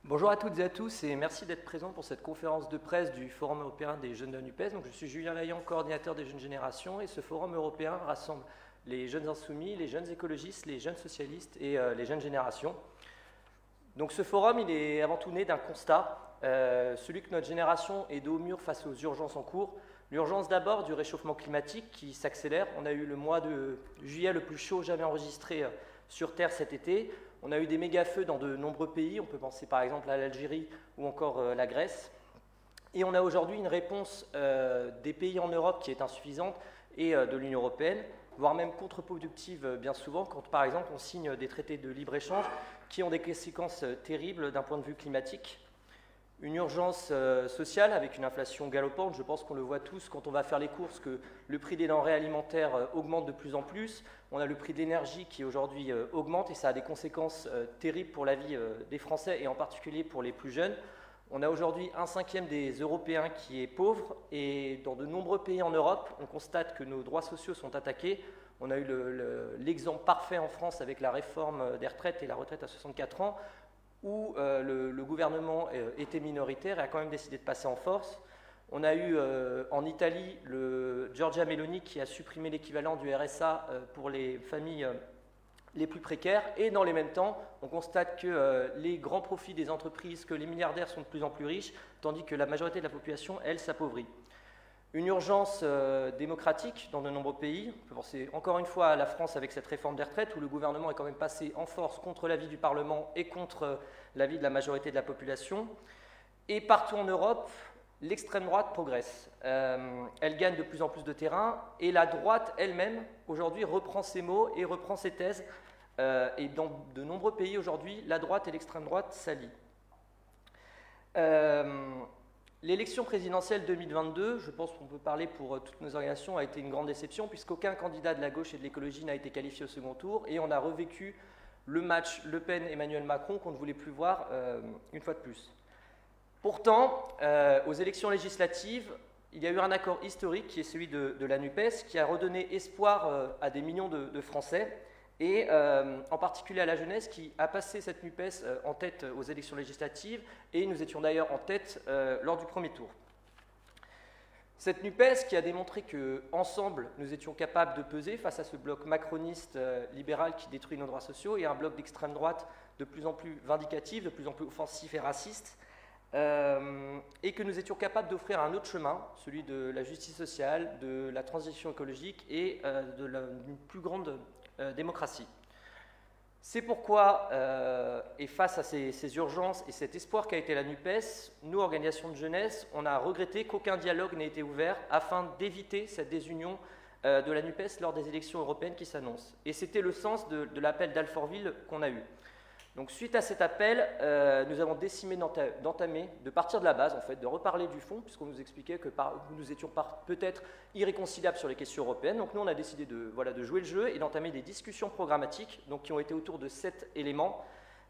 Bonjour à toutes et à tous et merci d'être présents pour cette conférence de presse du Forum européen des jeunes de la NUPES. Donc, je suis Julien Laillan, coordinateur des jeunes générations, et ce Forum européen rassemble les jeunes insoumis, les jeunes écologistes, les jeunes socialistes et les jeunes générations. Donc ce forum, il est avant tout né d'un constat, celui que notre génération est dos au mur face aux urgences en cours. L'urgence d'abord du réchauffement climatique qui s'accélère. On a eu le mois de juillet le plus chaud jamais enregistré sur Terre cet été. On a eu des méga-feux dans de nombreux pays, on peut penser par exemple à l'Algérie ou encore la Grèce. Et on a aujourd'hui une réponse des pays en Europe qui est insuffisante et de l'Union européenne, voire même contre-productive bien souvent, quand par exemple on signe des traités de libre-échange qui ont des conséquences terribles d'un point de vue climatique. Une urgence sociale avec une inflation galopante, je pense qu'on le voit tous quand on va faire les courses, que le prix des denrées alimentaires augmente de plus en plus. On a le prix de l'énergie qui aujourd'hui augmente et ça a des conséquences terribles pour la vie des Français et en particulier pour les plus jeunes. On a aujourd'hui 1/5 des Européens qui est pauvre et dans de nombreux pays en Europe, on constate que nos droits sociaux sont attaqués. On a eu l'exemple parfait en France avec la réforme des retraites et la retraite à 64 ans, où le gouvernement était minoritaire et a quand même décidé de passer en force. On a eu en Italie le Giorgia Meloni qui a supprimé l'équivalent du RSA pour les familles les plus précaires. Et dans les mêmes temps, on constate que les grands profits des entreprises, que les milliardaires sont de plus en plus riches, tandis que la majorité de la population, elle, s'appauvrit. Une urgence démocratique dans de nombreux pays. On peut penser encore une fois à la France avec cette réforme des retraites où le gouvernement est quand même passé en force contre l'avis du Parlement et contre l'avis de la majorité de la population. Et partout en Europe, l'extrême droite progresse. Elle gagne de plus en plus de terrain et la droite elle-même aujourd'hui reprend ses mots et reprend ses thèses. Et dans de nombreux pays aujourd'hui, la droite et l'extrême droite s'allient. L'élection présidentielle 2022, je pense qu'on peut parler pour toutes nos organisations, a été une grande déception puisqu'aucun candidat de la gauche et de l'écologie n'a été qualifié au second tour et on a revécu le match Le Pen-Emmanuel Macron qu'on ne voulait plus voir une fois de plus. Pourtant, aux élections législatives, il y a eu un accord historique qui est celui de la NUPES qui a redonné espoir à des millions de Français et en particulier à la jeunesse qui a passé cette NUPES en tête aux élections législatives et nous étions d'ailleurs en tête lors du premier tour. Cette NUPES qui a démontré qu'ensemble nous étions capables de peser face à ce bloc macroniste libéral qui détruit nos droits sociaux et un bloc d'extrême droite de plus en plus vindicatif, de plus en plus offensif et raciste, et que nous étions capables d'offrir un autre chemin, celui de la justice sociale, de la transition écologique et d'une plus grande démocratie. C'est pourquoi, et face à ces urgences et cet espoir qu'a été la NUPES, nous, organisations de jeunesse, on a regretté qu'aucun dialogue n'ait été ouvert afin d'éviter cette désunion de la NUPES lors des élections européennes qui s'annoncent. Et c'était le sens de l'appel d'Alfortville qu'on a eu. Donc suite à cet appel, nous avons décidé d'entamer, de partir de la base en fait, de reparler du fond, puisqu'on nous expliquait que nous étions peut-être irréconciliables sur les questions européennes. Donc nous on a décidé de jouer le jeu et d'entamer des discussions programmatiques donc, qui ont été autour de 7 éléments.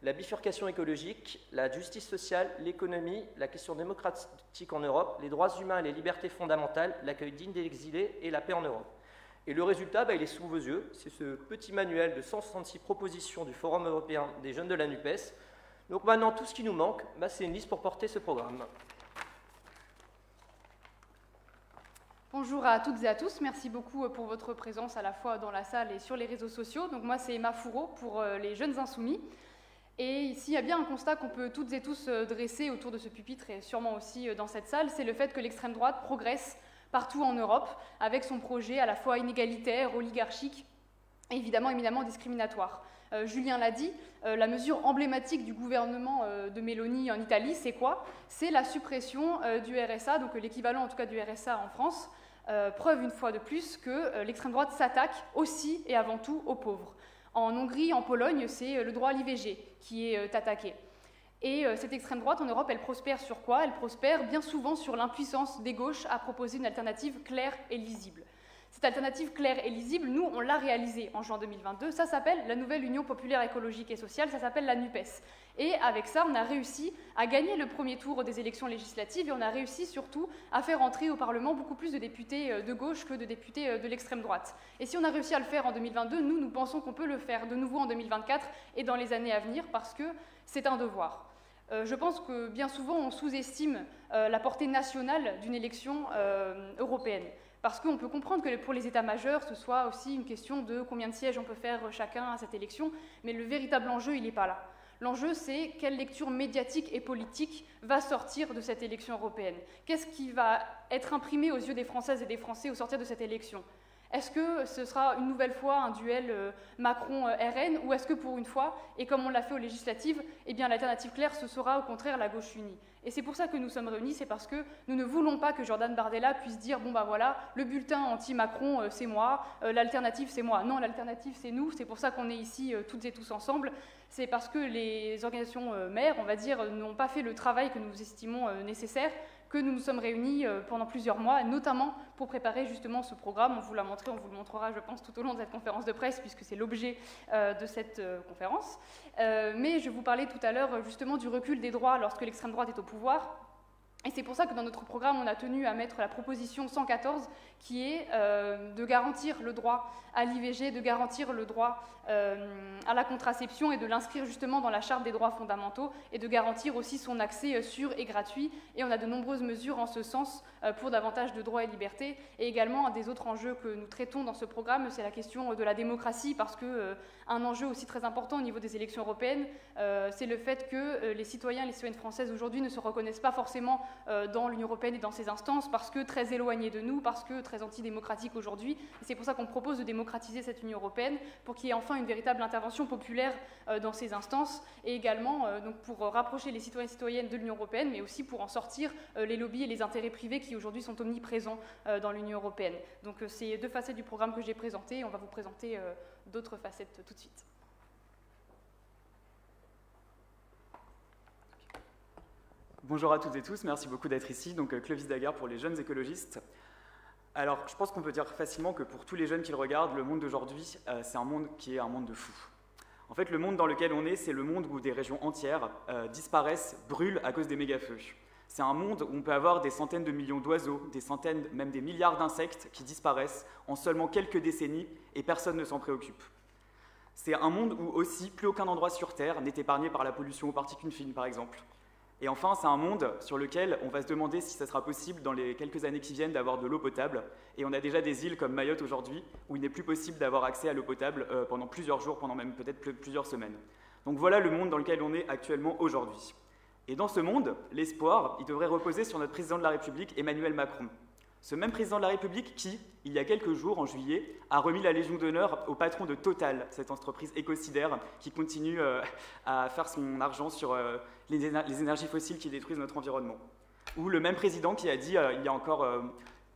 La bifurcation écologique, la justice sociale, l'économie, la question démocratique en Europe, les droits humains et les libertés fondamentales, l'accueil digne des exilés et la paix en Europe. Et le résultat, il est sous vos yeux, c'est ce petit manuel de 166 propositions du Forum européen des jeunes de la NUPES. Donc maintenant, tout ce qui nous manque, c'est une liste pour porter ce programme. Bonjour à toutes et à tous, merci beaucoup pour votre présence à la fois dans la salle et sur les réseaux sociaux. Donc moi, c'est Emma Fourreau pour les jeunes insoumis. Et ici, il y a bien un constat qu'on peut toutes et tous dresser autour de ce pupitre et sûrement aussi dans cette salle, c'est le fait que l'extrême droite progresse partout en Europe, avec son projet à la fois inégalitaire, oligarchique et évidemment discriminatoire. Julien l'a dit, la mesure emblématique du gouvernement de Meloni en Italie, c'est quoi? C'est la suppression du RSA, donc l'équivalent en tout cas du RSA en France, preuve une fois de plus que l'extrême droite s'attaque aussi et avant tout aux pauvres. En Hongrie, en Pologne, c'est le droit à l'IVG qui est attaqué. Et cette extrême droite en Europe, elle prospère sur quoi? Elle prospère bien souvent sur l'impuissance des gauches à proposer une alternative claire et lisible. Cette alternative claire et lisible, nous, on l'a réalisée en juin 2022. Ça s'appelle la nouvelle Union populaire écologique et sociale, ça s'appelle la NUPES. Et avec ça, on a réussi à gagner le premier tour des élections législatives et on a réussi surtout à faire entrer au Parlement beaucoup plus de députés de gauche que de députés de l'extrême droite. Et si on a réussi à le faire en 2022, nous pensons qu'on peut le faire de nouveau en 2024 et dans les années à venir parce que c'est un devoir. Je pense que bien souvent on sous-estime la portée nationale d'une élection européenne. Parce qu'on peut comprendre que pour les États majeurs, ce soit aussi une question de combien de sièges on peut faire chacun à cette élection, mais le véritable enjeu, il n'est pas là. L'enjeu, c'est quelle lecture médiatique et politique va sortir de cette élection européenne. Qu'est-ce qui va être imprimé aux yeux des Françaises et des Français au sortir de cette élection? Est-ce que ce sera une nouvelle fois un duel Macron-RN, ou est-ce que pour une fois, et comme on l'a fait aux législatives, eh bien l'alternative claire, ce sera au contraire la gauche unie? Et c'est pour ça que nous sommes réunis, c'est parce que nous ne voulons pas que Jordan Bardella puisse dire « bon bah voilà, le bulletin anti-Macron c'est moi, l'alternative c'est moi ». Non, l'alternative c'est nous, c'est pour ça qu'on est ici toutes et tous ensemble. C'est parce que les organisations mères, on va dire, n'ont pas fait le travail que nous estimons nécessaire, que nous nous sommes réunis pendant plusieurs mois, notamment pour préparer justement ce programme. On vous l'a montré, on vous le montrera, je pense, tout au long de cette conférence de presse, puisque c'est l'objet de cette conférence. Mais je vous parlais tout à l'heure justement du recul des droits lorsque l'extrême droite est au pouvoir. Et c'est pour ça que dans notre programme, on a tenu à mettre la proposition 114, qui est de garantir le droit à l'IVG, de garantir le droit à la contraception et de l'inscrire justement dans la Charte des droits fondamentaux et de garantir aussi son accès sûr et gratuit. Et on a de nombreuses mesures en ce sens pour davantage de droits et libertés. Et également, un des autres enjeux que nous traitons dans ce programme, c'est la question de la démocratie, parce qu'un enjeu aussi très important au niveau des élections européennes, c'est le fait que les citoyens et les citoyennes françaises aujourd'hui ne se reconnaissent pas forcément dans l'Union européenne et dans ses instances, parce que très éloignés de nous, parce que très antidémocratiques aujourd'hui. C'est pour ça qu'on propose de démocratiser cette Union européenne, pour qu'il y ait enfin une véritable intervention populaire dans ces instances, et également donc pour rapprocher les citoyens et citoyennes de l'Union européenne, mais aussi pour en sortir les lobbies et les intérêts privés qui aujourd'hui sont omniprésents dans l'Union européenne. Donc c'est deux facettes du programme que j'ai présenté. On va vous présenter d'autres facettes tout de suite. Bonjour à toutes et tous, merci beaucoup d'être ici. Donc Clovis Daguerre pour les jeunes écologistes. Alors, je pense qu'on peut dire facilement que pour tous les jeunes qui le regardent, le monde d'aujourd'hui, c'est un monde qui est un monde de fous. En fait, le monde dans lequel on est, c'est le monde où des régions entières disparaissent, brûlent à cause des méga-feux. C'est un monde où on peut avoir des centaines de millions d'oiseaux, des centaines, même des milliards d'insectes qui disparaissent en seulement quelques décennies et personne ne s'en préoccupe. C'est un monde où aussi plus aucun endroit sur Terre n'est épargné par la pollution aux particules fines, par exemple. Et enfin, c'est un monde sur lequel on va se demander si ça sera possible dans les quelques années qui viennent d'avoir de l'eau potable. Et on a déjà des îles comme Mayotte aujourd'hui où il n'est plus possible d'avoir accès à l'eau potable pendant plusieurs jours, pendant même peut-être plusieurs semaines. Donc voilà le monde dans lequel on est actuellement aujourd'hui. Et dans ce monde, l'espoir, il devrait reposer sur notre président de la République, Emmanuel Macron. Ce même président de la République qui, il y a quelques jours, en juillet, a remis la Légion d'honneur au patron de Total, cette entreprise écocidaire qui continue à faire son argent sur les énergies fossiles qui détruisent notre environnement. Ou le même président qui a dit, il y a encore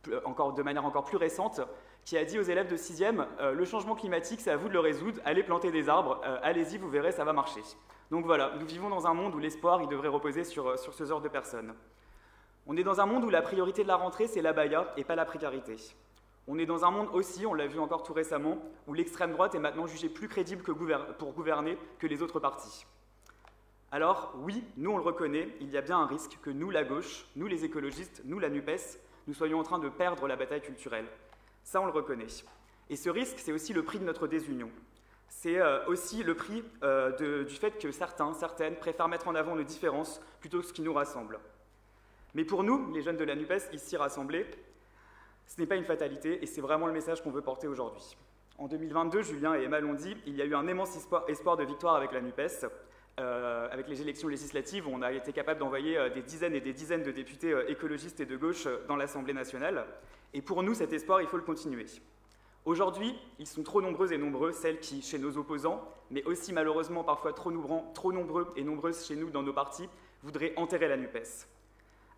de manière encore plus récente, qui a dit aux élèves de 6e, le changement climatique, c'est à vous de le résoudre, allez planter des arbres, allez-y, vous verrez, ça va marcher. Donc voilà, nous vivons dans un monde où l'espoir, il devrait reposer sur ce genre de personnes. On est dans un monde où la priorité de la rentrée, c'est l'abaya et pas la précarité. On est dans un monde aussi, on l'a vu encore tout récemment, où l'extrême droite est maintenant jugée plus crédible pour gouverner que les autres partis. Alors oui, nous on le reconnaît, il y a bien un risque que nous, la gauche, nous les écologistes, nous la NUPES, nous soyons en train de perdre la bataille culturelle. Ça on le reconnaît. Et ce risque, c'est aussi le prix de notre désunion. C'est aussi le prix du fait que certaines préfèrent mettre en avant nos différences plutôt que ce qui nous rassemble. Mais pour nous, les jeunes de la NUPES, ici rassemblés, ce n'est pas une fatalité et c'est vraiment le message qu'on veut porter aujourd'hui. En 2022, Julien et Emma l'ont dit, il y a eu un immense espoir de victoire avec la NUPES. Avec les élections législatives, on a été capable d'envoyer des dizaines et des dizaines de députés écologistes et de gauche dans l'Assemblée nationale. Et pour nous, cet espoir, il faut le continuer. Aujourd'hui, ils sont trop nombreux et nombreux, celles qui, chez nos opposants, mais aussi malheureusement parfois trop nombreux et nombreuses chez nous dans nos partis, voudraient enterrer la NUPES.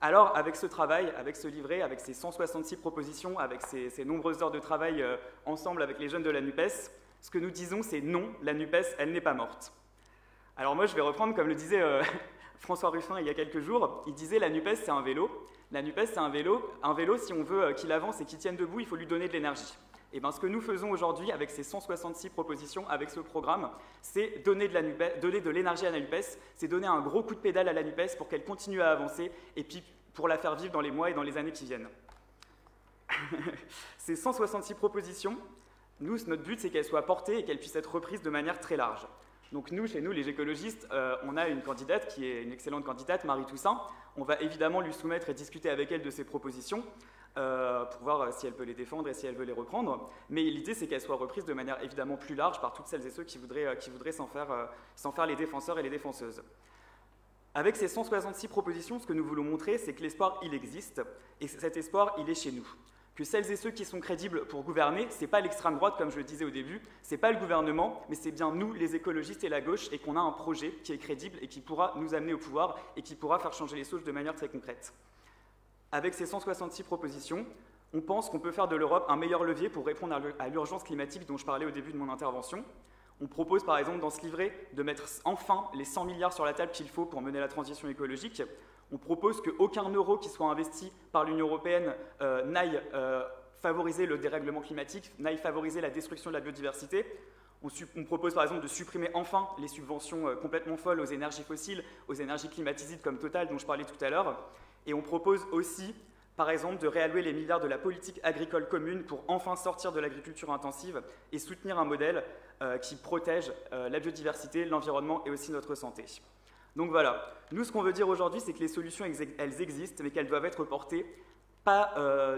Alors, avec ce travail, avec ce livret, avec ces 166 propositions, avec ces nombreuses heures de travail ensemble avec les jeunes de la NUPES, ce que nous disons, c'est non, la NUPES, elle n'est pas morte. Alors moi, je vais reprendre comme le disait François Ruffin il y a quelques jours. Il disait la NUPES, c'est un vélo. La NUPES, c'est un vélo. Un vélo, si on veut qu'il avance et qu'il tienne debout, il faut lui donner de l'énergie. Et bien, ce que nous faisons aujourd'hui avec ces 166 propositions, avec ce programme, c'est donner de l'énergie à la NUPES, c'est donner un gros coup de pédale à la NUPES pour qu'elle continue à avancer et puis pour la faire vivre dans les mois et dans les années qui viennent. Ces 166 propositions, nous, notre but, c'est qu'elles soient portées et qu'elles puissent être reprises de manière très large. Donc nous, chez nous, les écologistes, on a une candidate qui est une excellente candidate, Marie Toussaint. On va évidemment lui soumettre et discuter avec elle de ses propositions pour voir si elle peut les défendre et si elle veut les reprendre. Mais l'idée, c'est qu'elles soient reprises de manière évidemment plus large par toutes celles et ceux qui voudraient s'en faire les défenseurs et les défenseuses. Avec ces 166 propositions, ce que nous voulons montrer, c'est que l'espoir, il existe, et cet espoir, il est chez nous. Que celles et ceux qui sont crédibles pour gouverner, ce n'est pas l'extrême droite, comme je le disais au début, ce n'est pas le gouvernement, mais c'est bien nous, les écologistes et la gauche, et qu'on a un projet qui est crédible et qui pourra nous amener au pouvoir et qui pourra faire changer les choses de manière très concrète. Avec ces 166 propositions, on pense qu'on peut faire de l'Europe un meilleur levier pour répondre à l'urgence climatique dont je parlais au début de mon intervention. On propose par exemple dans ce livret de mettre enfin les 100 milliards sur la table qu'il faut pour mener la transition écologique. On propose qu'aucun euro qui soit investi par l'Union européenne n'aille favoriser le dérèglement climatique, n'aille favoriser la destruction de la biodiversité. On propose par exemple de supprimer enfin les subventions complètement folles aux énergies fossiles, aux énergies climaticides comme Total dont je parlais tout à l'heure. Et on propose aussi, par exemple, de réallouer les milliards de la politique agricole commune pour enfin sortir de l'agriculture intensive et soutenir un modèle qui protège la biodiversité, l'environnement et aussi notre santé. Donc voilà, nous ce qu'on veut dire aujourd'hui, c'est que les solutions, elles existent, mais qu'elles doivent être portées pas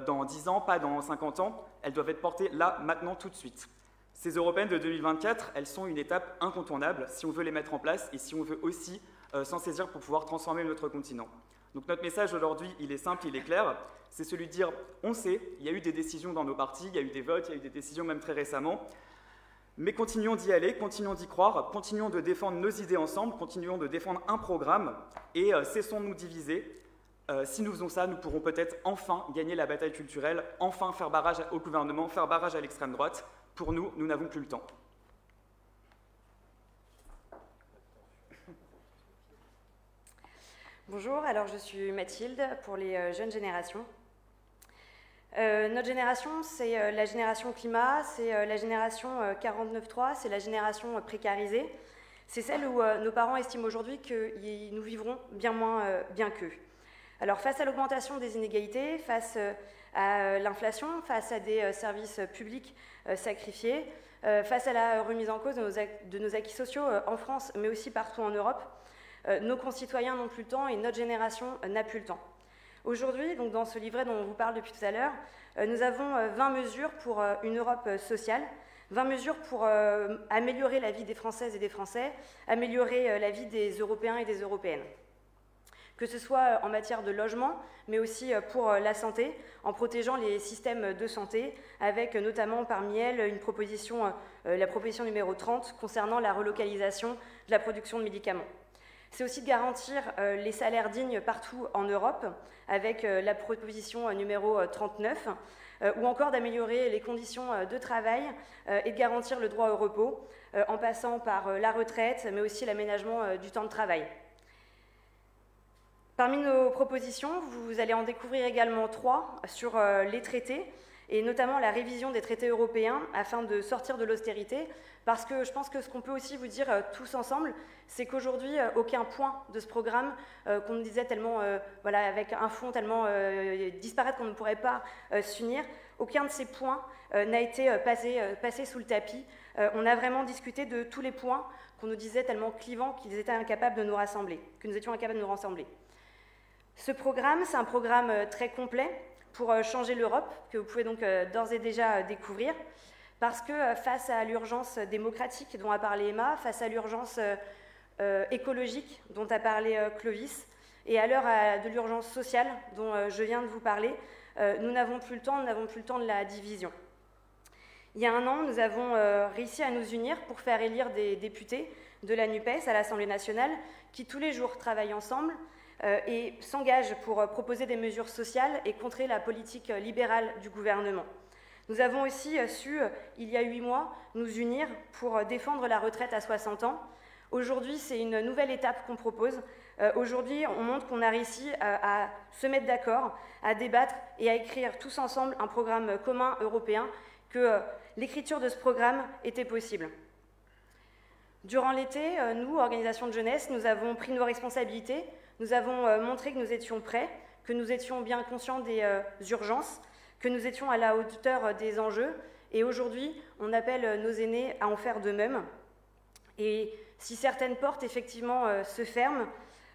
dans 10 ans, pas dans 50 ans, elles doivent être portées là, maintenant, tout de suite. Ces européennes de 2024, elles sont une étape incontournable si on veut les mettre en place et si on veut aussi s'en saisir pour pouvoir transformer notre continent. Donc notre message aujourd'hui, il est simple, il est clair, c'est celui de dire, on sait, il y a eu des décisions dans nos partis, il y a eu des votes, il y a eu des décisions même très récemment, mais continuons d'y aller, continuons d'y croire, continuons de défendre nos idées ensemble, continuons de défendre un programme et cessons de nous diviser. Si nous faisons ça, nous pourrons peut-être enfin gagner la bataille culturelle, enfin faire barrage au gouvernement, faire barrage à l'extrême droite. Pour nous, nous n'avons plus le temps. Bonjour, alors je suis Mathilde pour les jeunes générations. Notre génération, c'est la génération climat, c'est la génération 49.3, c'est la génération précarisée. C'est celle où nos parents estiment aujourd'hui que nous vivrons bien moins bien qu'eux. Alors face à l'augmentation des inégalités, face à l'inflation, face à des services publics sacrifiés, face à la remise en cause de nos acquis sociaux en France, mais aussi partout en Europe, nos concitoyens n'ont plus le temps et notre génération n'a plus le temps. Aujourd'hui, donc dans ce livret dont on vous parle depuis tout à l'heure, nous avons 20 mesures pour une Europe sociale, 20 mesures pour améliorer la vie des Françaises et des Français, améliorer la vie des Européens et des Européennes. Que ce soit en matière de logement, mais aussi pour la santé, en protégeant les systèmes de santé, avec notamment parmi elles une proposition, la proposition numéro 30, concernant la relocalisation de la production de médicaments. C'est aussi de garantir les salaires dignes partout en Europe, avec la proposition numéro 39, ou encore d'améliorer les conditions de travail et de garantir le droit au repos, en passant par la retraite, mais aussi l'aménagement du temps de travail. Parmi nos propositions, vous allez en découvrir également 3 sur les traités, et notamment la révision des traités européens afin de sortir de l'austérité, parce que je pense que ce qu'on peut aussi vous dire tous ensemble, c'est qu'aujourd'hui, aucun point de ce programme, qu'on nous disait tellement, voilà, avec un fond tellement disparate qu'on ne pourrait pas s'unir, aucun de ces points n'a été passé sous le tapis. On a vraiment discuté de tous les points qu'on nous disait tellement clivants qu'ils étaient incapables de nous rassembler, que nous étions incapables de nous rassembler. Ce programme, c'est un programme très complet pour changer l'Europe, que vous pouvez donc d'ores et déjà découvrir, parce que face à l'urgence démocratique dont a parlé Emma, face à l'urgence écologique dont a parlé Clovis, et à l'heure de l'urgence sociale dont je viens de vous parler, nous n'avons plus le temps, de la division. Il y a un an, nous avons réussi à nous unir pour faire élire des députés de la NUPES à l'Assemblée nationale qui tous les jours travaillent ensemble et s'engagent pour proposer des mesures sociales et contrer la politique libérale du gouvernement. Nous avons aussi su, il y a 8 mois, nous unir pour défendre la retraite à 60 ans. Aujourd'hui, c'est une nouvelle étape qu'on propose. Aujourd'hui, on montre qu'on a réussi à se mettre d'accord, à débattre et à écrire tous ensemble un programme commun européen, que l'écriture de ce programme était possible. Durant l'été, nous, organisation de jeunesse, nous avons pris nos responsabilités. Nous avons montré que nous étions prêts, que nous étions bien conscients des urgences, que nous étions à la hauteur des enjeux. Et aujourd'hui, on appelle nos aînés à en faire de même. Et si certaines portes, effectivement, se ferment,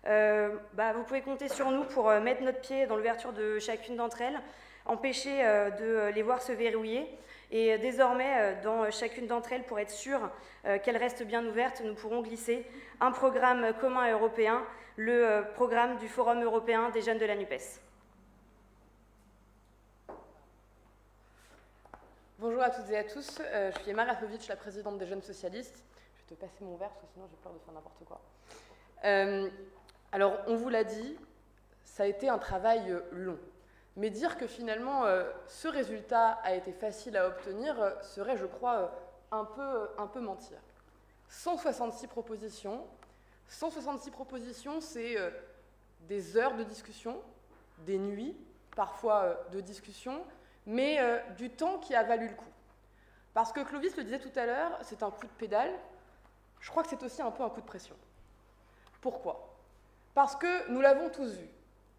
vous pouvez compter sur nous pour mettre notre pied dans l'ouverture de chacune d'entre elles, empêcher de les voir se verrouiller. Et désormais, dans chacune d'entre elles, pour être sûr qu'elles restent bien ouvertes, nous pourrons glisser un programme commun européen, le programme du Forum européen des jeunes de la NUPES. Bonjour à toutes et à tous, je suis Emma Rafovic, la présidente des Jeunes Socialistes. Je vais te passer mon verre, parce que sinon j'ai peur de faire n'importe quoi. Alors, on vous l'a dit, ça a été un travail long. Mais dire que finalement, ce résultat a été facile à obtenir serait, je crois, un peu mentir. 166 propositions. 166 propositions, c'est des heures de discussion, des nuits, parfois de discussion, mais du temps qui a valu le coup. Parce que Clovis le disait tout à l'heure, c'est un coup de pédale. Je crois que c'est aussi un peu un coup de pression. Pourquoi ? Parce que nous l'avons tous vu.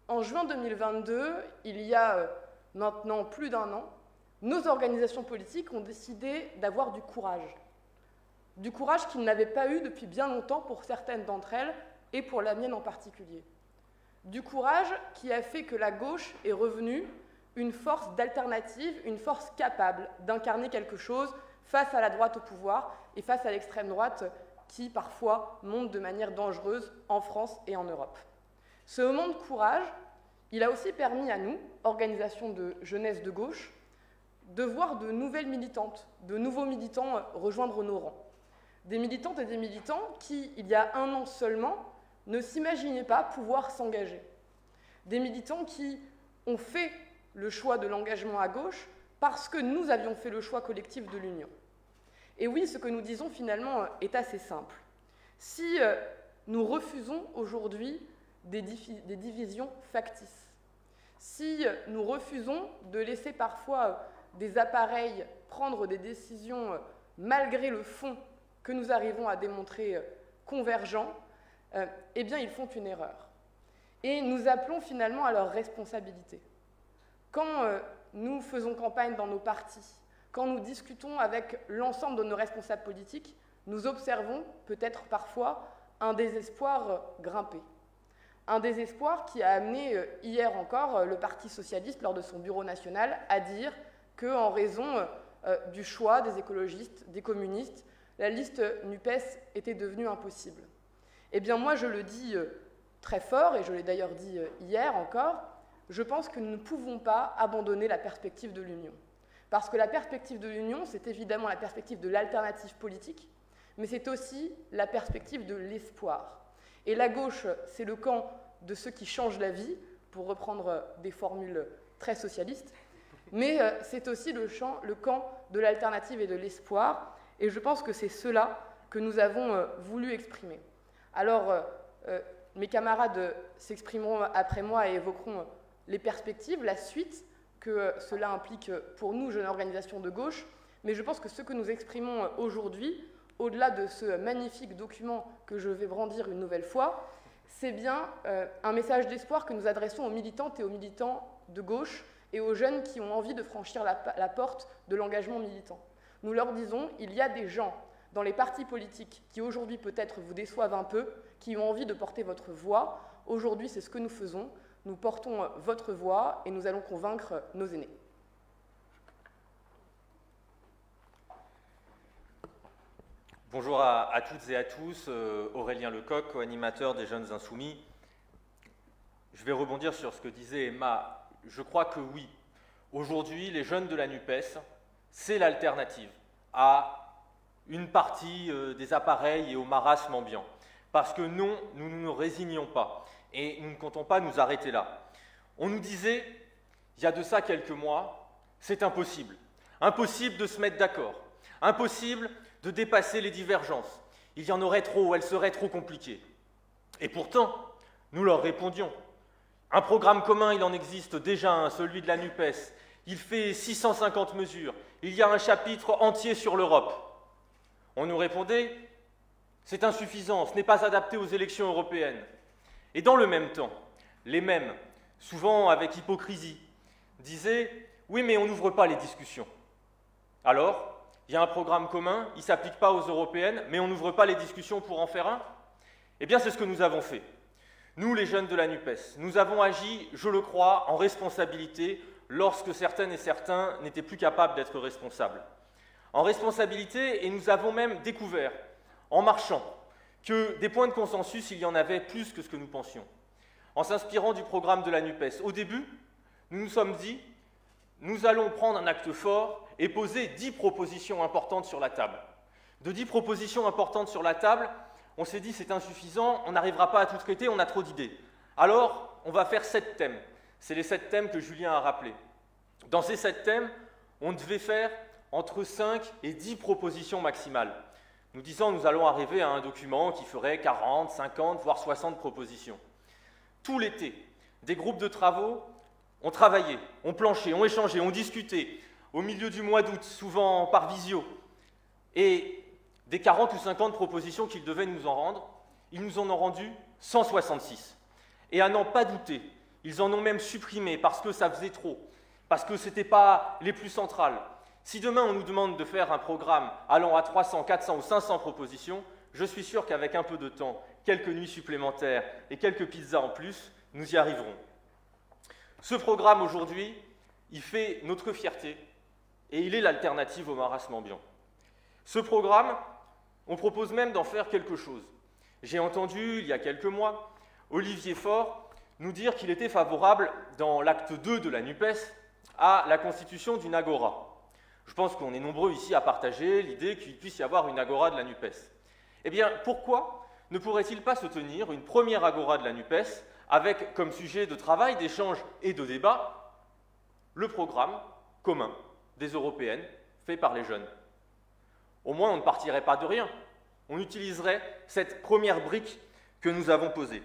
En juin 2022, il y a maintenant plus d'1 an, nos organisations politiques ont décidé d'avoir du courage. Du courage qu'ils n'avaient pas eu depuis bien longtemps pour certaines d'entre elles, et pour la mienne en particulier. Du courage qui a fait que la gauche est revenue une force d'alternative, une force capable d'incarner quelque chose face à la droite au pouvoir et face à l'extrême droite qui, parfois, monte de manière dangereuse en France et en Europe. Ce moment de courage, il a aussi permis à nous, organisation de jeunesse de gauche, de voir de nouvelles militantes, de nouveaux militants rejoindre nos rangs. Des militantes et des militants qui, il y a 1 an seulement, ne s'imaginaient pas pouvoir s'engager. Des militants qui ont fait le choix de l'engagement à gauche parce que nous avions fait le choix collectif de l'union. Et oui, ce que nous disons finalement est assez simple. Si nous refusons aujourd'hui des divisions factices, si nous refusons de laisser parfois des appareils prendre des décisions malgré le fond que nous arrivons à démontrer convergent, eh bien ils font une erreur. Et nous appelons finalement à leur responsabilité. Quand nous faisons campagne dans nos partis, quand nous discutons avec l'ensemble de nos responsables politiques, nous observons peut-être parfois un désespoir grimper. Un désespoir qui a amené hier encore le Parti socialiste, lors de son bureau national, à dire qu'en raison du choix des écologistes, des communistes, la liste NUPES était devenue impossible. Eh bien moi je le dis très fort, et je l'ai d'ailleurs dit hier encore, je pense que nous ne pouvons pas abandonner la perspective de l'union. Parce que la perspective de l'union, c'est évidemment la perspective de l'alternative politique, mais c'est aussi la perspective de l'espoir. Et la gauche, c'est le camp de ceux qui changent la vie, pour reprendre des formules très socialistes, mais c'est aussi le camp de l'alternative et de l'espoir, et je pense que c'est cela que nous avons voulu exprimer. Alors, mes camarades s'exprimeront après moi et évoqueront les perspectives, la suite que cela implique pour nous, jeunes organisations de gauche, mais je pense que ce que nous exprimons aujourd'hui, au-delà de ce magnifique document que je vais brandir une nouvelle fois, c'est bien un message d'espoir que nous adressons aux militantes et aux militants de gauche et aux jeunes qui ont envie de franchir la porte de l'engagement militant. Nous leur disons, il y a des gens dans les partis politiques qui aujourd'hui peut-être vous déçoivent un peu, qui ont envie de porter votre voix. Aujourd'hui, c'est ce que nous faisons. Nous portons votre voix et nous allons convaincre nos aînés. Bonjour à toutes et à tous, Aurélien Lecoq, co-animateur des Jeunes Insoumis. Je vais rebondir sur ce que disait Emma. Je crois que oui, aujourd'hui, les jeunes de la NUPES, c'est l'alternative à une partie des appareils et au marasme ambiant. Parce que non, nous ne nous résignons pas. Et nous ne comptons pas nous arrêter là. On nous disait, il y a de ça quelques mois, c'est impossible. Impossible de se mettre d'accord. Impossible de dépasser les divergences. Il y en aurait trop, elles seraient trop compliquées. Et pourtant, nous leur répondions. Un programme commun, il en existe déjà un, celui de la NUPES. Il fait 650 mesures. Il y a un chapitre entier sur l'Europe. On nous répondait, c'est insuffisant, ce n'est pas adapté aux élections européennes. Et dans le même temps, les mêmes, souvent avec hypocrisie, disaient « Oui, mais on n'ouvre pas les discussions. » Alors, il Il y a un programme commun, il ne s'applique pas aux européennes, mais on n'ouvre pas les discussions pour en faire un? Eh bien, c'est ce que nous avons fait. Nous, les jeunes de la NUPES, nous avons agi, je le crois, en responsabilité lorsque certaines et certains n'étaient plus capables d'être responsables. En responsabilité, et nous avons même découvert, en marchant, que des points de consensus, il y en avait plus que ce que nous pensions. En s'inspirant du programme de la NUPES, au début, nous nous sommes dit, nous allons prendre un acte fort et poser 10 propositions importantes sur la table. De 10 propositions importantes sur la table, on s'est dit c'est insuffisant, on n'arrivera pas à tout traiter, on a trop d'idées. Alors, on va faire 7 thèmes. C'est les 7 thèmes que Julien a rappelés. Dans ces 7 thèmes, on devait faire entre 5 et 10 propositions maximales. Nous disant nous allons arriver à un document qui ferait 40, 50, voire 60 propositions. Tout l'été, des groupes de travaux ont travaillé, ont planché, ont échangé, ont discuté, au milieu du mois d'août, souvent par visio. Et des 40 ou 50 propositions qu'ils devaient nous en rendre, ils nous en ont rendu 166. Et à n'en pas douter, ils en ont même supprimé parce que ça faisait trop, parce que ce n'était pas les plus centrales. Si demain on nous demande de faire un programme allant à 300, 400 ou 500 propositions, je suis sûr qu'avec un peu de temps, quelques nuits supplémentaires et quelques pizzas en plus, nous y arriverons. Ce programme aujourd'hui, il fait notre fierté et il est l'alternative au marasme ambiant. Ce programme, on propose même d'en faire quelque chose. J'ai entendu, il y a quelques mois, Olivier Faure nous dire qu'il était favorable, dans l'acte 2 de la NUPES, à la constitution d'une agora. Je pense qu'on est nombreux ici à partager l'idée qu'il puisse y avoir une agora de la NUPES. Eh bien, pourquoi ne pourrait-il pas se tenir une première agora de la NUPES avec comme sujet de travail, d'échange et de débat le programme commun des européennes fait par les jeunes? Au moins, on ne partirait pas de rien. On utiliserait cette première brique que nous avons posée.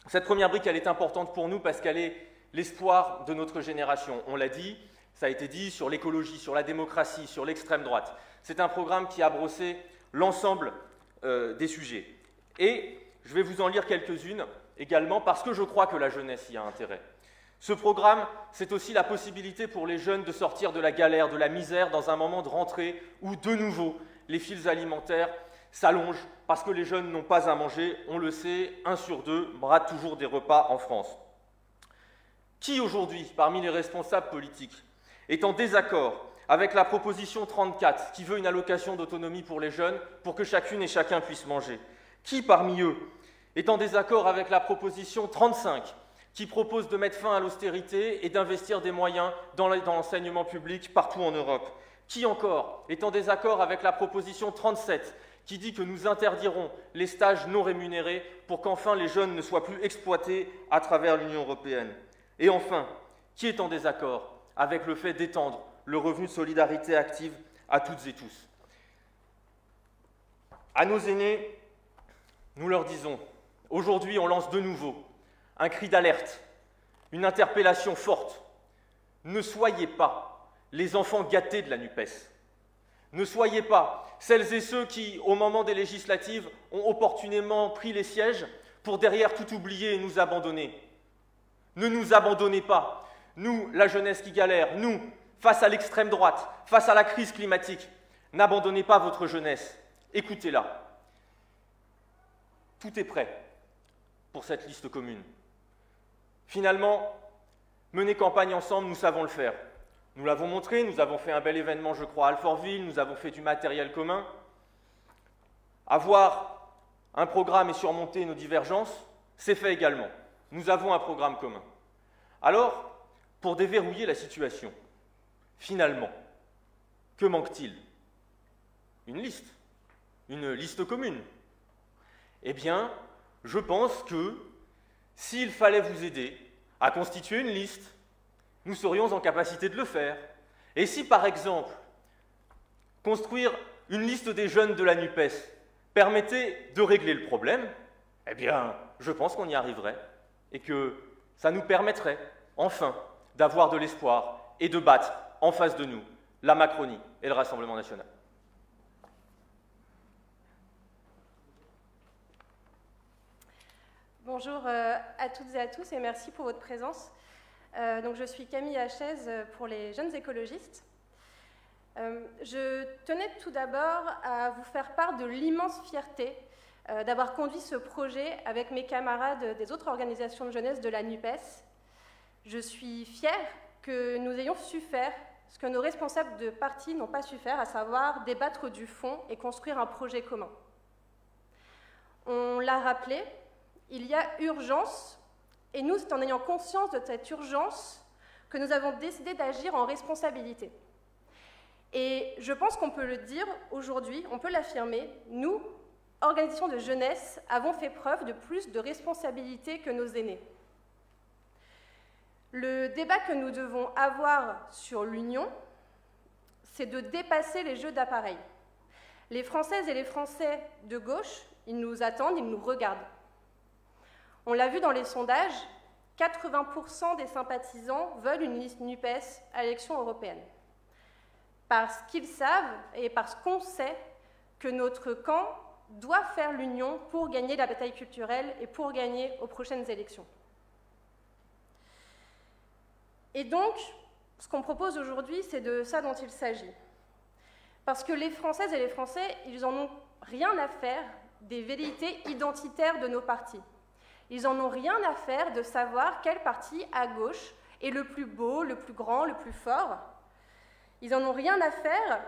Cette première brique, elle est importante pour nous parce qu'elle est l'espoir de notre génération. On l'a dit, ça a été dit sur l'écologie, sur la démocratie, sur l'extrême droite. C'est un programme qui a brossé l'ensemble des sujets. Et je vais vous en lire quelques-unes également parce que je crois que la jeunesse y a intérêt. Ce programme, c'est aussi la possibilité pour les jeunes de sortir de la galère, de la misère, dans un moment de rentrée où, de nouveau, les files alimentaires s'allongent parce que les jeunes n'ont pas à manger. On le sait, 1 sur 2 brade toujours des repas en France. Qui aujourd'hui, parmi les responsables politiques, est en désaccord avec la proposition 34 qui veut une allocation d'autonomie pour les jeunes pour que chacune et chacun puisse manger? Qui parmi eux est en désaccord avec la proposition 35 qui propose de mettre fin à l'austérité et d'investir des moyens dans l'enseignement public partout en Europe? Qui encore est en désaccord avec la proposition 37 qui dit que nous interdirons les stages non rémunérés pour qu'enfin les jeunes ne soient plus exploités à travers l'Union européenne? Et enfin, qui est en désaccord avec le fait d'étendre le revenu de solidarité active à toutes et tous? À nos aînés, nous leur disons, aujourd'hui on lance de nouveau un cri d'alerte, une interpellation forte. Ne soyez pas les enfants gâtés de la NUPES. Ne soyez pas celles et ceux qui, au moment des législatives, ont opportunément pris les sièges pour derrière tout oublier et nous abandonner. Ne nous abandonnez pas. Nous, la jeunesse qui galère, nous, face à l'extrême droite, face à la crise climatique, n'abandonnez pas votre jeunesse. Écoutez-la. Tout est prêt pour cette liste commune. Finalement, mener campagne ensemble, nous savons le faire. Nous l'avons montré, nous avons fait un bel événement, je crois, à Alfortville, nous avons fait du matériel commun. Avoir un programme et surmonter nos divergences, c'est fait également. Nous avons un programme commun. Alors, pour déverrouiller la situation, finalement, que manque-t-il? Une liste commune. Eh bien, je pense que s'il fallait vous aider à constituer une liste, nous serions en capacité de le faire. Et si, par exemple, construire une liste des jeunes de la NUPES permettait de régler le problème, eh bien, je pense qu'on y arriverait et que ça nous permettrait, enfin, d'avoir de l'espoir et de battre en face de nous la Macronie et le Rassemblement national. Bonjour à toutes et à tous et merci pour votre présence. Donc, je suis Camille Hachez pour les jeunes écologistes. Je tenais tout d'abord à vous faire part de l'immense fierté d'avoir conduit ce projet avec mes camarades des autres organisations de jeunesse de la NUPES. Je suis fière que nous ayons su faire ce que nos responsables de parti n'ont pas su faire, à savoir débattre du fond et construire un projet commun. On l'a rappelé, il y a urgence, et nous, c'est en ayant conscience de cette urgence que nous avons décidé d'agir en responsabilité. Et je pense qu'on peut le dire aujourd'hui, on peut l'affirmer, nous, organisations de jeunesse, avons fait preuve de plus de responsabilité que nos aînés. Le débat que nous devons avoir sur l'union, c'est de dépasser les jeux d'appareil. Les Françaises et les Français de gauche, ils nous attendent, ils nous regardent. On l'a vu dans les sondages, 80% des sympathisants veulent une liste NUPES à l'élection européenne. Parce qu'ils savent et parce qu'on sait que notre camp doit faire l'union pour gagner la bataille culturelle et pour gagner aux prochaines élections. Et donc, ce qu'on propose aujourd'hui, c'est de ça dont il s'agit. Parce que les Françaises et les Français, ils n'en ont rien à faire des velléités identitaires de nos partis. Ils n'en ont rien à faire de savoir quel parti à gauche est le plus beau, le plus grand, le plus fort. Ils n'en ont rien à faire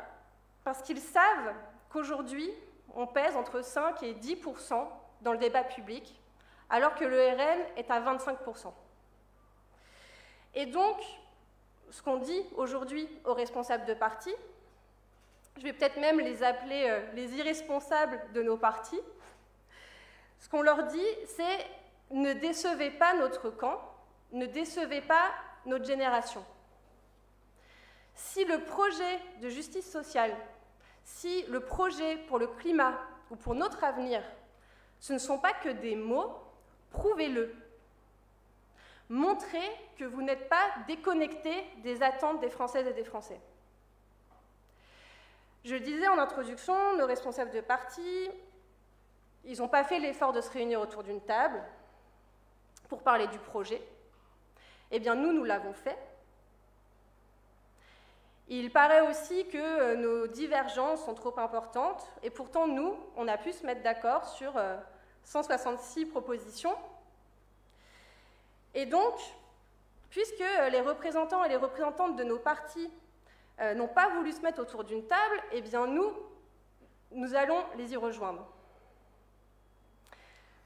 parce qu'ils savent qu'aujourd'hui, on pèse entre 5 et 10% dans le débat public, alors que le RN est à 25%. Et donc, ce qu'on dit aujourd'hui aux responsables de partis, je vais peut-être même les appeler les irresponsables de nos partis, ce qu'on leur dit, c'est « ne décevez pas notre camp, ne décevez pas notre génération ». Si le projet de justice sociale, si le projet pour le climat ou pour notre avenir, ce ne sont pas que des mots, prouvez-le. Montrez que vous n'êtes pas déconnectés des attentes des Françaises et des Français. Je le disais en introduction, nos responsables de parti, ils n'ont pas fait l'effort de se réunir autour d'une table pour parler du projet. Eh bien, nous l'avons fait. Il paraît aussi que nos divergences sont trop importantes, et pourtant, nous, on a pu se mettre d'accord sur 166 propositions. Et donc, puisque les représentants et les représentantes de nos partis n'ont pas voulu se mettre autour d'une table, eh bien nous allons les y rejoindre.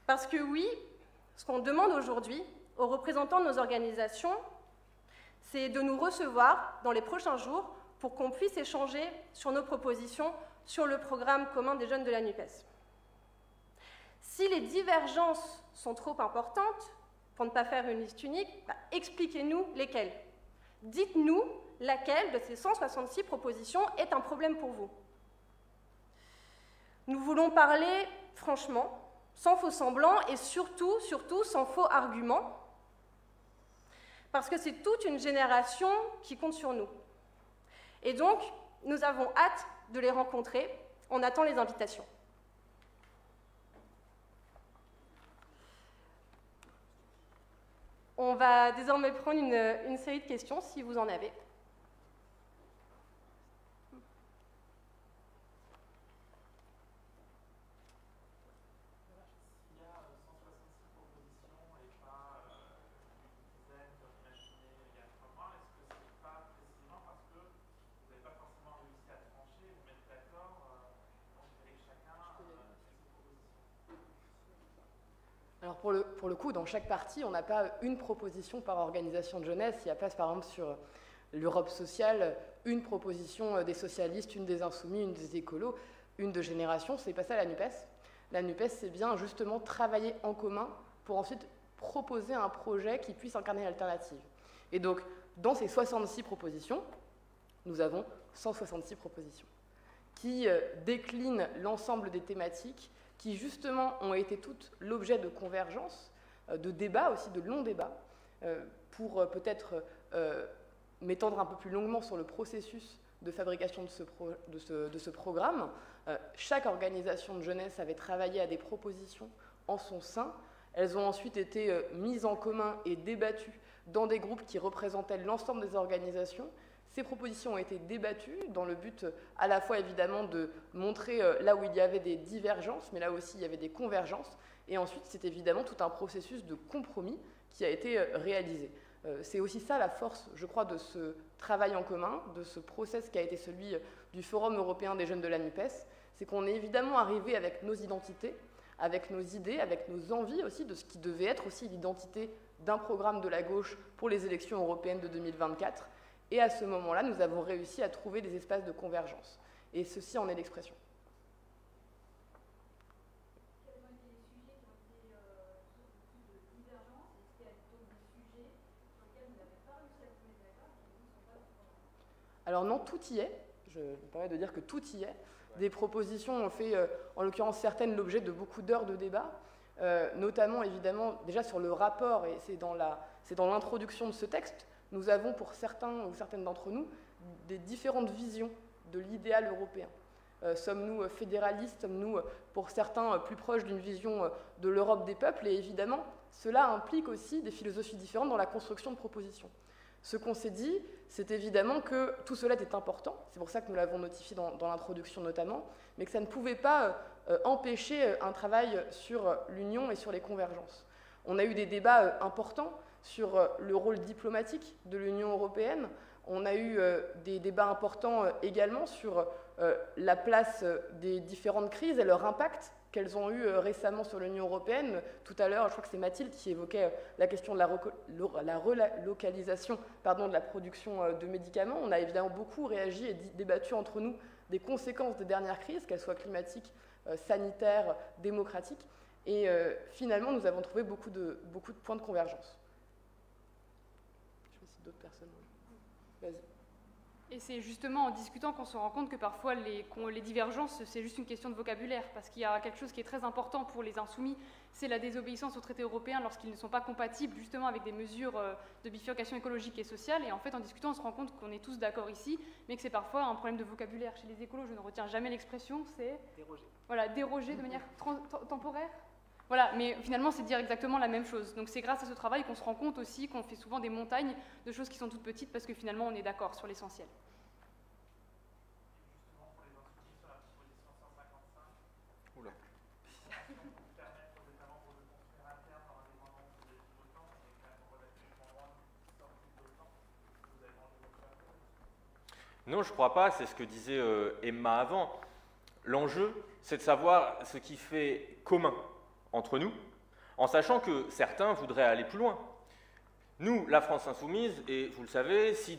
Parce que oui, ce qu'on demande aujourd'hui aux représentants de nos organisations, c'est de nous recevoir dans les prochains jours pour qu'on puisse échanger sur nos propositions sur le programme commun des jeunes de la NUPES. Si les divergences sont trop importantes, pour ne pas faire une liste unique, expliquez-nous lesquelles. Dites-nous laquelle de ces 166 propositions est un problème pour vous. Nous voulons parler franchement, sans faux semblants et surtout sans faux arguments, parce que c'est toute une génération qui compte sur nous. Et donc, nous avons hâte de les rencontrer. On attend les invitations. On va désormais prendre une série de questions, si vous en avez. Alors pour le coup, dans chaque parti, on n'a pas une proposition par organisation de jeunesse. Il n'y a pas, par exemple, sur l'Europe sociale, une proposition des socialistes, une des insoumis, une des écolos, une de Génération. C'est pas ça la NUPES. La NUPES, c'est bien justement travailler en commun pour ensuite proposer un projet qui puisse incarner l'alternative. Et donc, dans ces 66 propositions, nous avons 166 propositions qui déclinent l'ensemble des thématiques qui justement ont été toutes l'objet de convergences, de débats aussi, de longs débats, pour peut-être m'étendre un peu plus longuement sur le processus de fabrication de ce programme. Chaque organisation de jeunesse avait travaillé à des propositions en son sein. Elles ont ensuite été mises en commun et débattues dans des groupes qui représentaient l'ensemble des organisations, Ces propositions ont été débattues dans le but à la fois évidemment de montrer là où il y avait des divergences, mais là aussi il y avait des convergences. Et ensuite, c'est évidemment tout un processus de compromis qui a été réalisé. C'est aussi ça la force, je crois, de ce travail en commun, de ce process qui a été celui du Forum européen des jeunes de la NUPES. C'est qu'on est évidemment arrivé avec nos identités, avec nos idées, avec nos envies aussi de ce qui devait être aussi l'identité d'un programme de la gauche pour les élections européennes de 2024. Et à ce moment-là, nous avons réussi à trouver des espaces de convergence. Et ceci en est l'expression. Quels ont été les sujets qui ont été plus de divergence? Est-ce qu'il y a d'autres sujets sur lesquels vous n'avez pas réussi à vous mettre d'accord et qui ne sont pas d'accord? Alors non, tout y est. Je me permets de dire que tout y est. Des propositions ont fait, en l'occurrence certaines, l'objet de beaucoup d'heures de débat, notamment évidemment déjà sur le rapport, et c'est dans l'introduction de ce texte. Nous avons pour certains ou certaines d'entre nous des différentes visions de l'idéal européen. Sommes-nous fédéralistes? Sommes-nous pour certains plus proches d'une vision de l'Europe des peuples? Et évidemment, cela implique aussi des philosophies différentes dans la construction de propositions. Ce qu'on s'est dit, c'est évidemment que tout cela était important, c'est pour ça que nous l'avons notifié dans l'introduction notamment, mais que ça ne pouvait pas empêcher un travail sur l'union et sur les convergences. On a eu des débats importants sur le rôle diplomatique de l'Union européenne. On a eu des débats importants également sur la place des différentes crises et leur impact qu'elles ont eu récemment sur l'Union européenne. Tout à l'heure, je crois que c'est Mathilde qui évoquait la question de la relocalisation de la production de médicaments. On a évidemment beaucoup réagi et débattu entre nous des conséquences des dernières crises, qu'elles soient climatiques, sanitaires, démocratiques. Et finalement, nous avons trouvé beaucoup de points de convergence. Je sais pas si d'autres personnes... Vas-y. Et c'est justement en discutant qu'on se rend compte que parfois les divergences, c'est juste une question de vocabulaire, parce qu'il y a quelque chose qui est très important pour les insoumis, c'est la désobéissance aux traités européens lorsqu'ils ne sont pas compatibles justement avec des mesures de bifurcation écologique et sociale. Et en fait, en discutant, on se rend compte qu'on est tous d'accord ici, mais que c'est parfois un problème de vocabulaire. Chez les écolos, je ne retiens jamais l'expression, c'est... Déroger. Voilà, déroger de manière temporaire. Voilà, mais finalement, c'est dire exactement la même chose. Donc c'est grâce à ce travail qu'on se rend compte aussi qu'on fait souvent des montagnes de choses qui sont toutes petites parce que finalement, on est d'accord sur l'essentiel. Justement, pour les inscrits sur la proposition 155, Oula. permettre aux États membres de construire à terme leur indépendance vis-à-vis de l'OTAN, et quand même relativement loin de sortie de l'OTAN. Vous avez envie de faire ça? Non, je ne crois pas, c'est ce que disait Emma avant. L'enjeu, c'est de savoir ce qui fait commun entre nous, en sachant que certains voudraient aller plus loin. Nous, la France insoumise, et vous le savez, si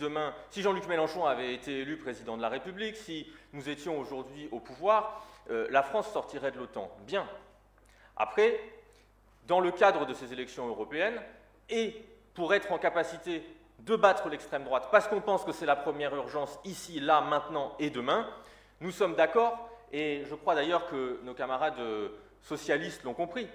Jean-Luc Mélenchon avait été élu président de la République, si nous étions aujourd'hui au pouvoir, la France sortirait de l'OTAN. Bien. Après, dans le cadre de ces élections européennes, et pour être en capacité de battre l'extrême droite, parce qu'on pense que c'est la première urgence ici, là, maintenant et demain, nous sommes d'accord, et je crois d'ailleurs que nos camarades socialistes l'ont compris,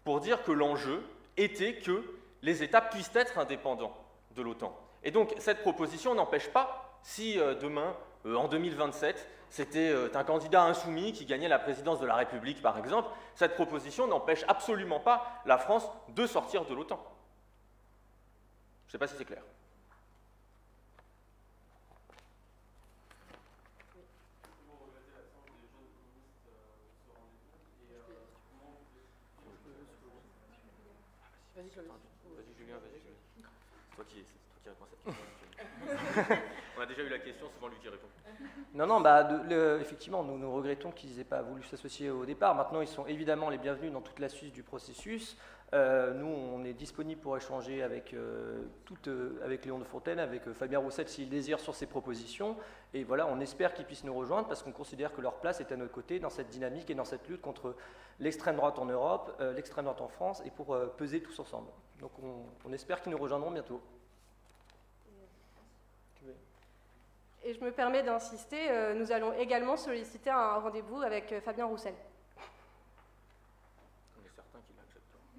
pour dire que l'enjeu était que les États puissent être indépendants de l'OTAN. Et donc, cette proposition n'empêche pas, si demain, en 2027, c'était un candidat insoumis qui gagnait la présidence de la République, par exemple, cette proposition n'empêche absolument pas la France de sortir de l'OTAN. Je ne sais pas si c'est clair. Vas-y, Julien, vas-y. C'est toi qui réponds à cette question. On a déjà eu la question, souvent lui qui répond. Non, effectivement, nous regrettons qu'ils n'aient pas voulu s'associer au départ. Maintenant, ils sont évidemment les bienvenus dans toute la suite du processus. Nous, on est disponible pour échanger avec Léon de Fontaine, avec Fabien Roussel, s'il désire, sur ces propositions. Et voilà, on espère qu'ils puissent nous rejoindre parce qu'on considère que leur place est à notre côté dans cette dynamique et dans cette lutte contre l'extrême droite en Europe, l'extrême droite en France, et pour peser tous ensemble. Donc on espère qu'ils nous rejoindront bientôt. Et je me permets d'insister, nous allons également solliciter un rendez-vous avec Fabien Roussel. On est certain qu'il acceptera.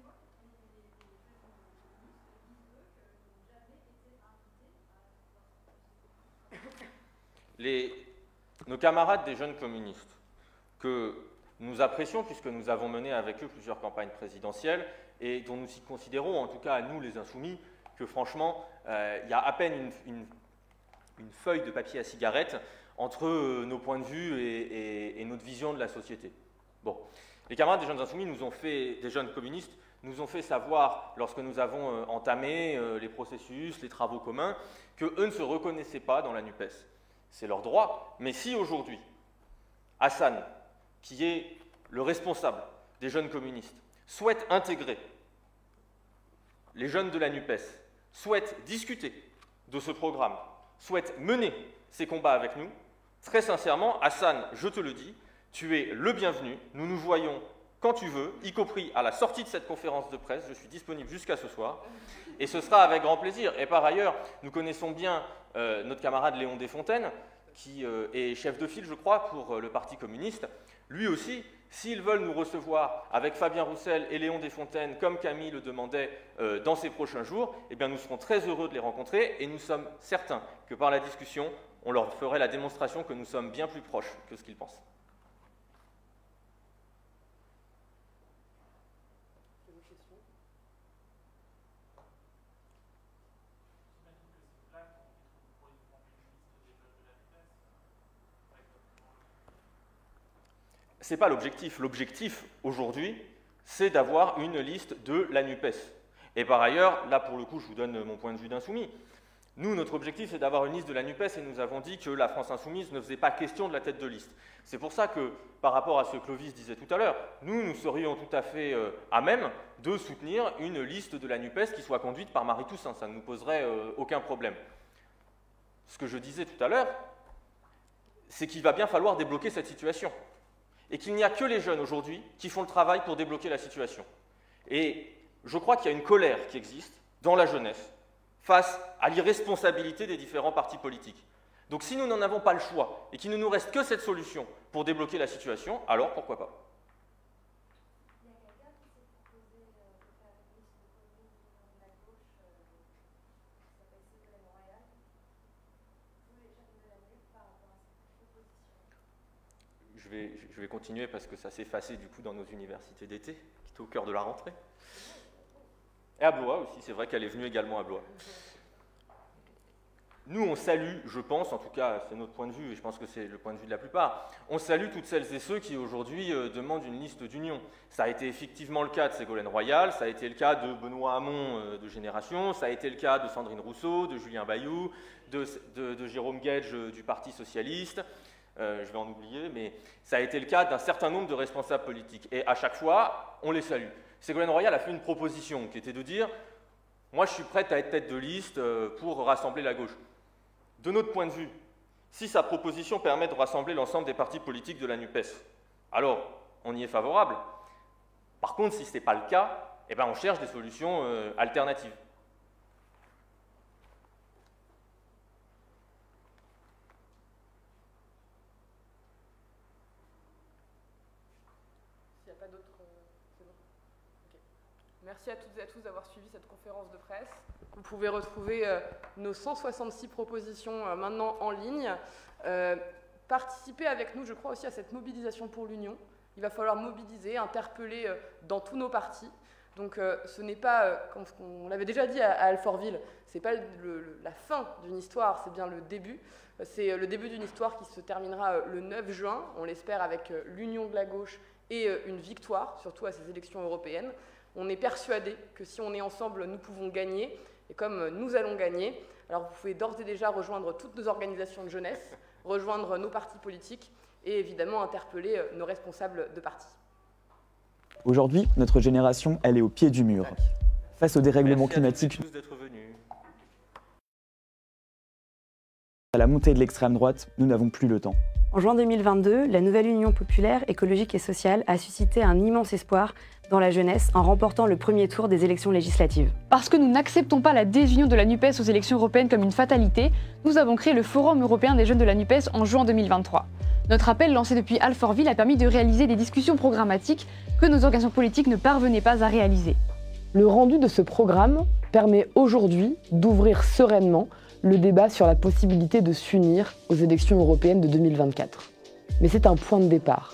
Nos camarades des jeunes communistes, que nous apprécions puisque nous avons mené avec eux plusieurs campagnes présidentielles et dont nous considérons, en tout cas à nous les insoumis, que franchement, il y a à peine une feuille de papier à cigarette entre nos points de vue et notre vision de la société. Bon. Les camarades des Jeunes Insoumis des jeunes communistes, nous ont fait savoir, lorsque nous avons entamé les processus, les travaux communs, qu'eux ne se reconnaissaient pas dans la NUPES. C'est leur droit, mais si aujourd'hui, Hassan, qui est le responsable des jeunes communistes, souhaite intégrer les jeunes de la NUPES, souhaite discuter de ce programme, souhaite mener ces combats avec nous, très sincèrement, Hassan, je te le dis, tu es le bienvenu, nous nous voyons quand tu veux, y compris à la sortie de cette conférence de presse, je suis disponible jusqu'à ce soir, et ce sera avec grand plaisir. Et par ailleurs, nous connaissons bien notre camarade Léon Desfontaines, qui est chef de file, je crois, pour le Parti communiste. Lui aussi, s'ils veulent nous recevoir avec Fabien Roussel et Léon Desfontaines, comme Camille le demandait dans ces prochains jours, eh bien nous serons très heureux de les rencontrer, et nous sommes certains que par la discussion, on leur ferait la démonstration que nous sommes bien plus proches que ce qu'ils pensent. Ce n'est pas l'objectif. L'objectif, aujourd'hui, c'est d'avoir une liste de la NUPES. Et par ailleurs, là, pour le coup, je vous donne mon point de vue d'insoumis. Nous, notre objectif, c'est d'avoir une liste de la NUPES, et nous avons dit que la France insoumise ne faisait pas question de la tête de liste. C'est pour ça que, par rapport à ce que Clovis disait tout à l'heure, nous serions tout à fait à même de soutenir une liste de la NUPES qui soit conduite par Marie Toussaint. Ça ne nous poserait aucun problème. Ce que je disais tout à l'heure, c'est qu'il va bien falloir débloquer cette situation. Et qu'il n'y a que les jeunes aujourd'hui qui font le travail pour débloquer la situation. Et je crois qu'il y a une colère qui existe dans la jeunesse face à l'irresponsabilité des différents partis politiques. Donc si nous n'en avons pas le choix et qu'il ne nous reste que cette solution pour débloquer la situation, alors pourquoi pas ? Il y a quelqu'un qui s'est proposé de faire une liste de communes de la gauche qui s'appelle Ségolène Royal. Vous, les jeunes de la NUPES, par rapport à cette proposition? Je vais continuer parce que ça s'est effacé du coup dans nos universités d'été, qui étaient au cœur de la rentrée. Et à Blois aussi, c'est vrai qu'elle est venue également à Blois. Nous, on salue, je pense, en tout cas c'est notre point de vue, et je pense que c'est le point de vue de la plupart, on salue toutes celles et ceux qui aujourd'hui demandent une liste d'union. Ça a été effectivement le cas de Ségolène Royal, ça a été le cas de Benoît Hamon de Génération, ça a été le cas de Sandrine Rousseau, de Julien Bayou, de Jérôme Guedj du Parti Socialiste. Je vais en oublier, mais ça a été le cas d'un certain nombre de responsables politiques. Et à chaque fois, on les salue. Ségolène Royal a fait une proposition qui était de dire « Moi, je suis prête à être tête de liste pour rassembler la gauche ». De notre point de vue, si sa proposition permet de rassembler l'ensemble des partis politiques de la NUPES, alors on y est favorable. Par contre, si ce n'est pas le cas, eh ben, on cherche des solutions alternatives. Merci à toutes et à tous d'avoir suivi cette conférence de presse. Vous pouvez retrouver nos 166 propositions maintenant en ligne. Participez avec nous, je crois, aussi à cette mobilisation pour l'Union. Il va falloir mobiliser, interpeller dans tous nos partis. Donc ce n'est pas, comme on l'avait déjà dit à Alfortville, ce n'est pas la fin d'une histoire, c'est bien le début. C'est le début d'une histoire qui se terminera le 9 juin, on l'espère, avec l'union de la gauche et une victoire, surtout à ces élections européennes. On est persuadé que si on est ensemble, nous pouvons gagner. Et comme nous allons gagner, alors vous pouvez d'ores et déjà rejoindre toutes nos organisations de jeunesse, rejoindre nos partis politiques et évidemment interpeller nos responsables de partis. Aujourd'hui, notre génération, elle est au pied du mur. Face au dérèglement climatique, à la montée de l'extrême droite, nous n'avons plus le temps. En juin 2022, la nouvelle Union populaire, écologique et sociale a suscité un immense espoir dans la jeunesse en remportant le premier tour des élections législatives. Parce que nous n'acceptons pas la désunion de la NUPES aux élections européennes comme une fatalité, nous avons créé le Forum européen des jeunes de la NUPES en juin 2023. Notre appel lancé depuis Alfortville a permis de réaliser des discussions programmatiques que nos organisations politiques ne parvenaient pas à réaliser. Le rendu de ce programme permet aujourd'hui d'ouvrir sereinement le débat sur la possibilité de s'unir aux élections européennes de 2024. Mais c'est un point de départ.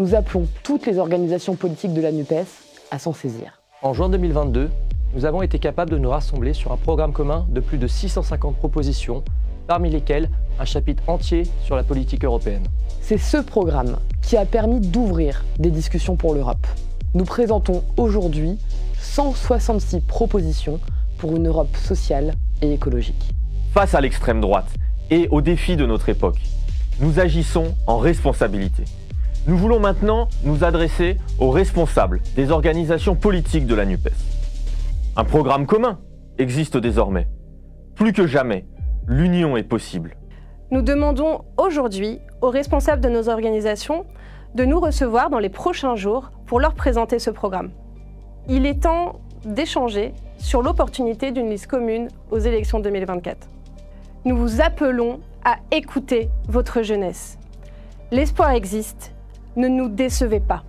Nous appelons toutes les organisations politiques de la NUPES à s'en saisir. En juin 2022, nous avons été capables de nous rassembler sur un programme commun de plus de 650 propositions parmi lesquels un chapitre entier sur la politique européenne. C'est ce programme qui a permis d'ouvrir des discussions pour l'Europe. Nous présentons aujourd'hui 166 propositions pour une Europe sociale et écologique. Face à l'extrême droite et aux défis de notre époque, nous agissons en responsabilité. Nous voulons maintenant nous adresser aux responsables des organisations politiques de la NUPES. Un programme commun existe désormais. Plus que jamais, l'union est possible. Nous demandons aujourd'hui aux responsables de nos organisations de nous recevoir dans les prochains jours pour leur présenter ce programme. Il est temps d'échanger sur l'opportunité d'une liste commune aux élections 2024. Nous vous appelons à écouter votre jeunesse. L'espoir existe, ne nous décevez pas.